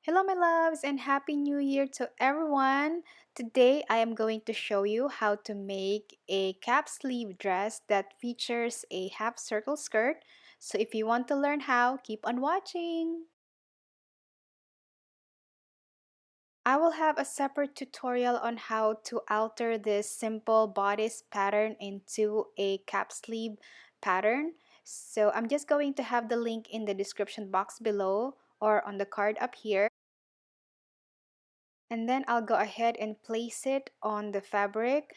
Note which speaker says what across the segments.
Speaker 1: Hello, my loves, and Happy New Year to everyone. Today, I am going to show you how to make a cap sleeve dress that features a half circle skirt. So, if you want to learn how, keep on watching. I will have a separate tutorial on how to alter this simple bodice pattern into a cap sleeve pattern. So, I'm just going to have the link in the description box below or on the card up here. And then I'll go ahead and place it on the fabric.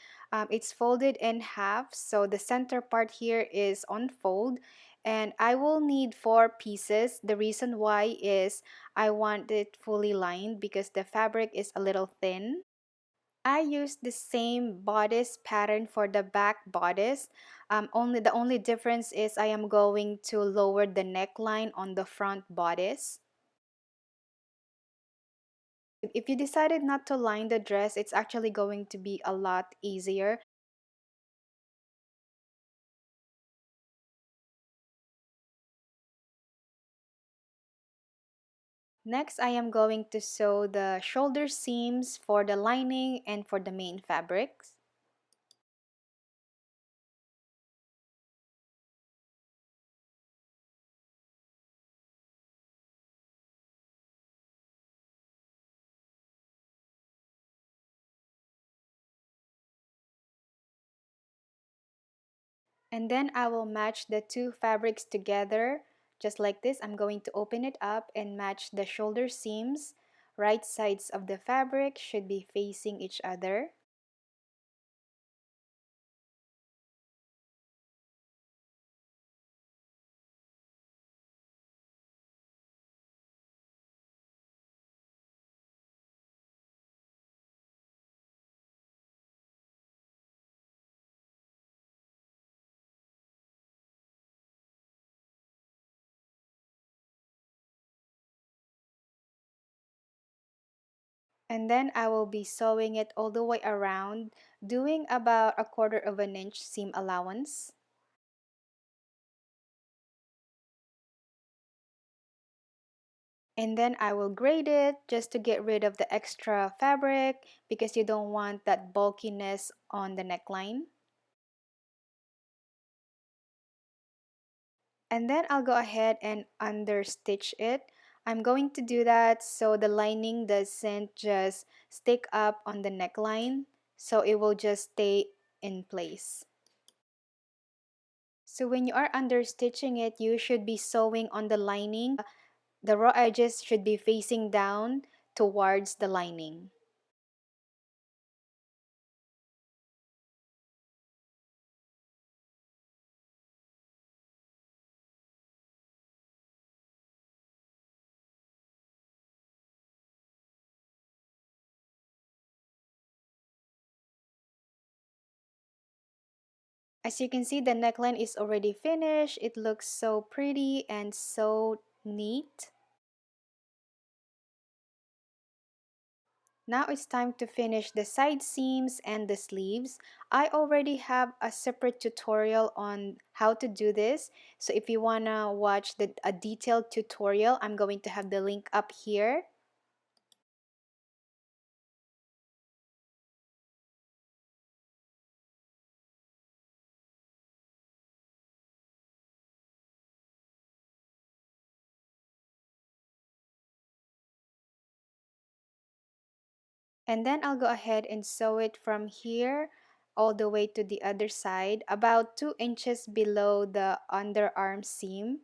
Speaker 1: It's folded in half, so the center part here is on fold, and I will need 4 pieces. The reason why is I want it fully lined because the fabric is a little thin. I use the same bodice pattern for the back bodice. Only the only difference is I am going to lower the neckline on the front bodice. If you decided not to line the dress, it's actually going to be a lot easier. Next, I am going to sew the shoulder seams for the lining and for the main fabrics. And then I will match the 2 fabrics together just like this. I'm going to open it up and match the shoulder seams. Right sides of the fabric should be facing each other. And then I will be sewing it all the way around, doing about 1/4 inch seam allowance. And then I will grade it just to get rid of the extra fabric because you don't want that bulkiness on the neckline. And then I'll go ahead and understitch it. I'm going to do that so the lining doesn't just stick up on the neckline, so it will just stay in place. So when you are understitching it, you should be sewing on the lining. The raw edges should be facing down towards the lining. As you can see, the neckline is already finished. It looks so pretty and so neat. Now it's time to finish the side seams and the sleeves. I already have a separate tutorial on how to do this. So if you wanna watch a detailed tutorial, I'm going to have the link up here. And then I'll go ahead and sew it from here all the way to the other side, about 2 inches below the underarm seam.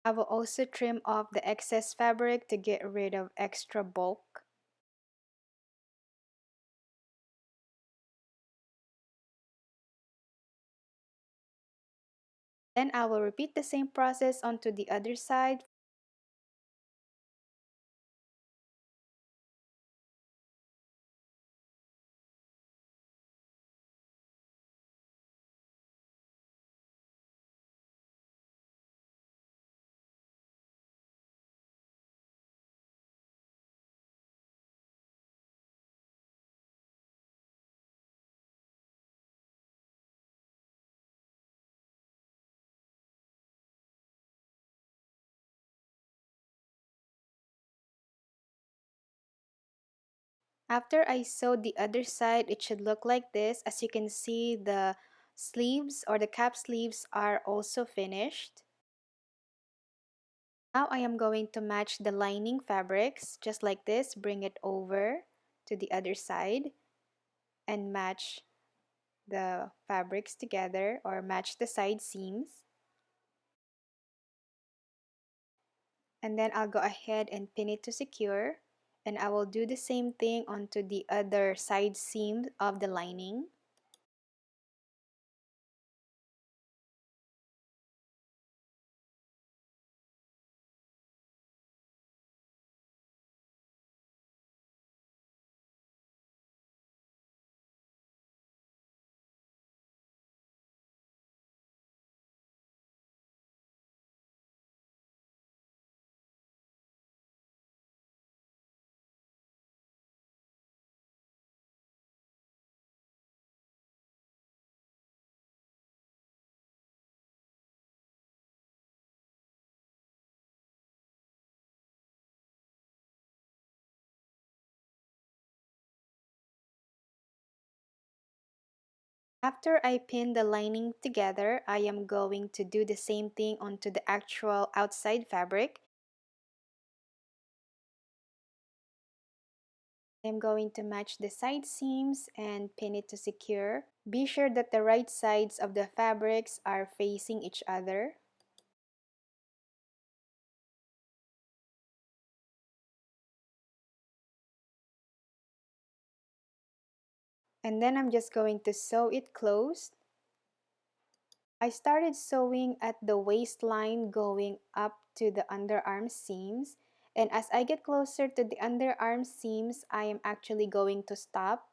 Speaker 1: I will also trim off the excess fabric to get rid of extra bulk. Then I will repeat the same process onto the other side. After I sewed the other side, it should look like this. As you can see, the sleeves or the cap sleeves are also finished. Now I am going to match the lining fabrics just like this. Bring it over to the other side and match the fabrics together or match the side seams. And then I'll go ahead and pin it to secure, and I will do the same thing onto the other side seam of the lining. After I pin the lining together, I am going to do the same thing onto the actual outside fabric. I'm going to match the side seams and pin it to secure. Be sure that the right sides of the fabrics are facing each other. And then I'm just going to sew it closed. I started sewing at the waistline going up to the underarm seams. And as I get closer to the underarm seams, I am actually going to stop.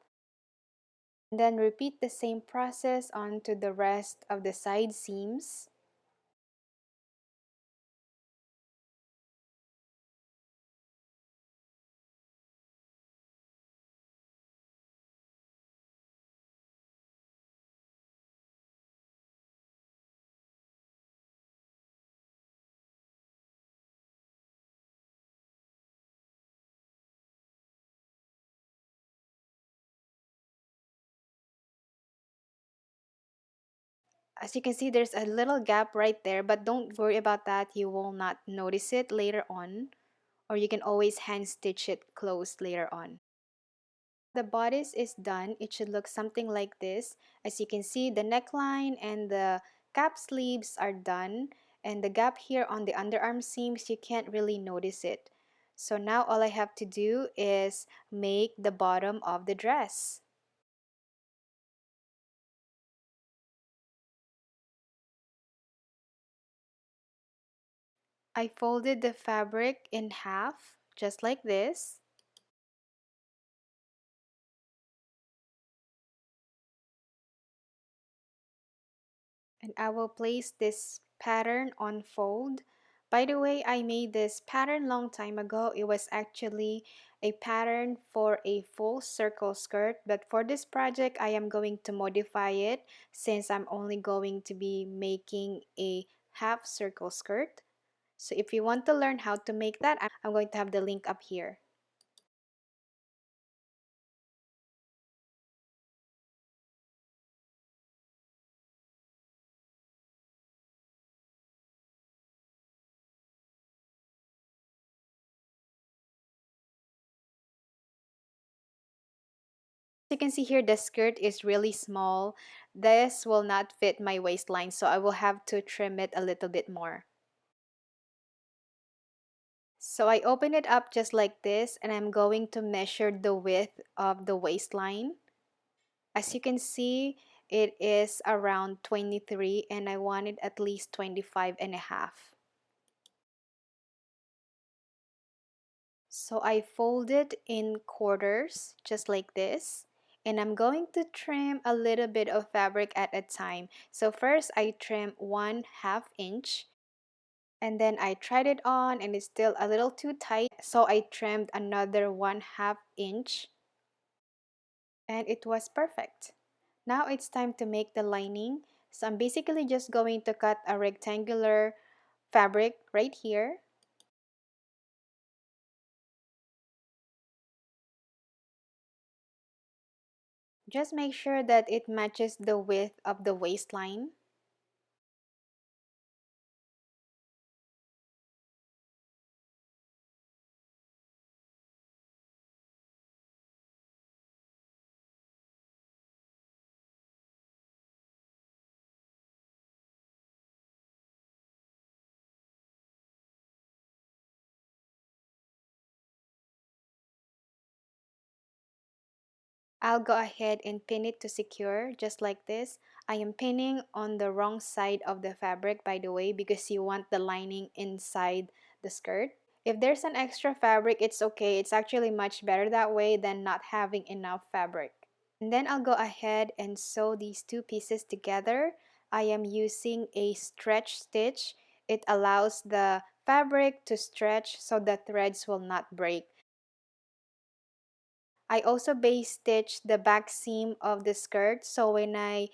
Speaker 1: And then repeat the same process onto the rest of the side seams. As you can see, there's a little gap right there, but don't worry about that. You will not notice it later on, or you can always hand stitch it closed later on. The bodice is done. It should look something like this. As you can see, the neckline and the cap sleeves are done, and the gap here on the underarm seams, you can't really notice it. So now all I have to do is make the bottom of the dress. I folded the fabric in half, just like this. And I will place this pattern on fold. By the way, I made this pattern long time ago. It was actually a pattern for a full circle skirt, but for this project I am going to modify it since I'm only going to be making a half circle skirt. So if you want to learn how to make that, I'm going to have the link up here. You can see here the skirt is really small. This will not fit my waistline, so I will have to trim it a little bit more. So I open it up just like this, and I'm going to measure the width of the waistline. As you can see, it is around 23 and I wanted at least 25 and a half. So I fold it in quarters just like this, and I'm going to trim a little bit of fabric at a time. So first I trim 1/2 inch, and then I tried it on and it's still a little too tight, so I trimmed another 1/2 inch, and it was perfect. Now it's time to make the lining. So I'm basically just going to cut a rectangular fabric right here. Just make sure that it matches the width of the waistline. I'll go ahead and pin it to secure just like this. I am pinning on the wrong side of the fabric, by the way, because you want the lining inside the skirt. If there's an extra fabric, it's okay. It's actually much better that way than not having enough fabric. And then I'll go ahead and sew these two pieces together. I am using a stretch stitch. It allows the fabric to stretch so the threads will not break. I also base stitch the back seam of the skirt, so when I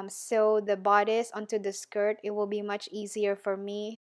Speaker 1: sew the bodice onto the skirt, it will be much easier for me.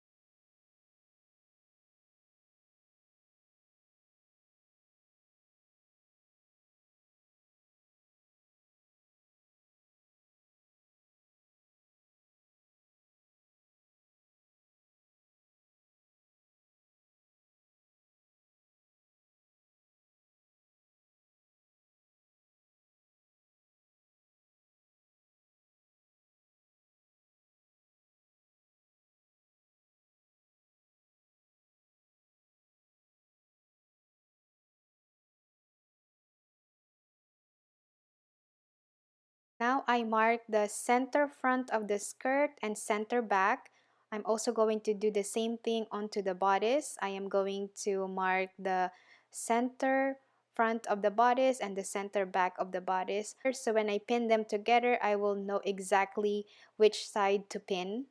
Speaker 1: Now I mark the center front of the skirt and center back. I'm also going to do the same thing onto the bodice. I am going to mark the center front of the bodice and the center back of the bodice. So when I pin them together, I will know exactly which side to pin.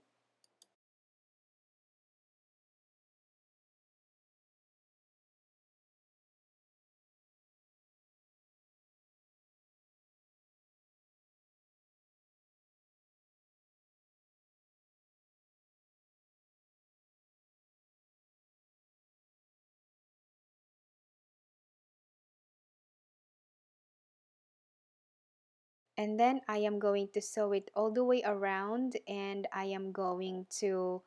Speaker 1: And then I am going to sew it all the way around, and I am going to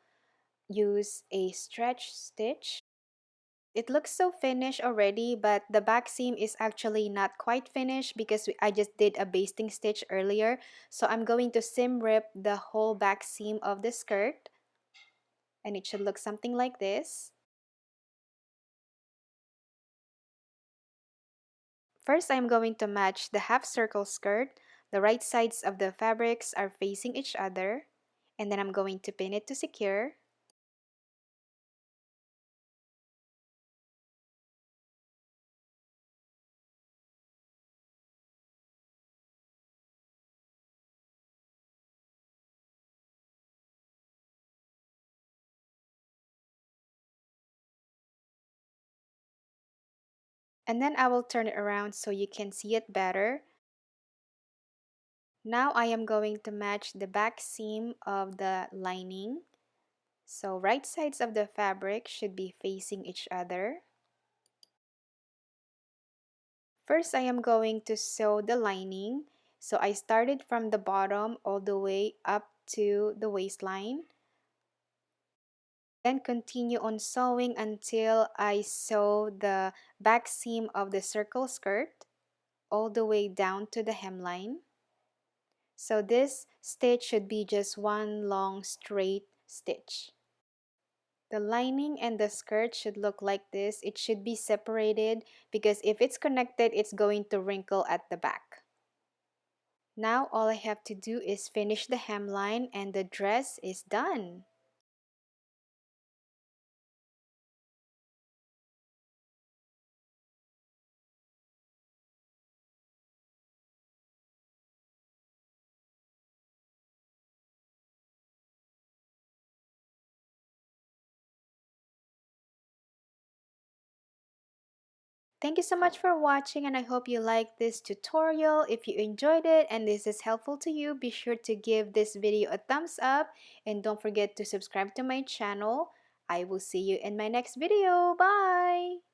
Speaker 1: use a stretch stitch. It looks so finished already, but the back seam is actually not quite finished because I just did a basting stitch earlier. So I'm going to seam rip the whole back seam of the skirt, and it should look something like this. First, I'm going to match the half circle skirt. The right sides of the fabrics are facing each other, and then I'm going to pin it to secure. And then I will turn it around so you can see it better. Now I am going to match the back seam of the lining. So right sides of the fabric should be facing each other. First, I am going to sew the lining. So I started from the bottom all the way up to the waistline. Then continue on sewing until I sew the back seam of the circle skirt all the way down to the hemline. So this stitch should be just one long straight stitch. The lining and the skirt should look like this. It should be separated because if it's connected, it's going to wrinkle at the back. Now all I have to do is finish the hemline and the dress is done. Thank you so much for watching, and I hope you liked this tutorial. If you enjoyed it and this is helpful to you, be sure to give this video a thumbs up and don't forget to subscribe to my channel. I will see you in my next video. Bye!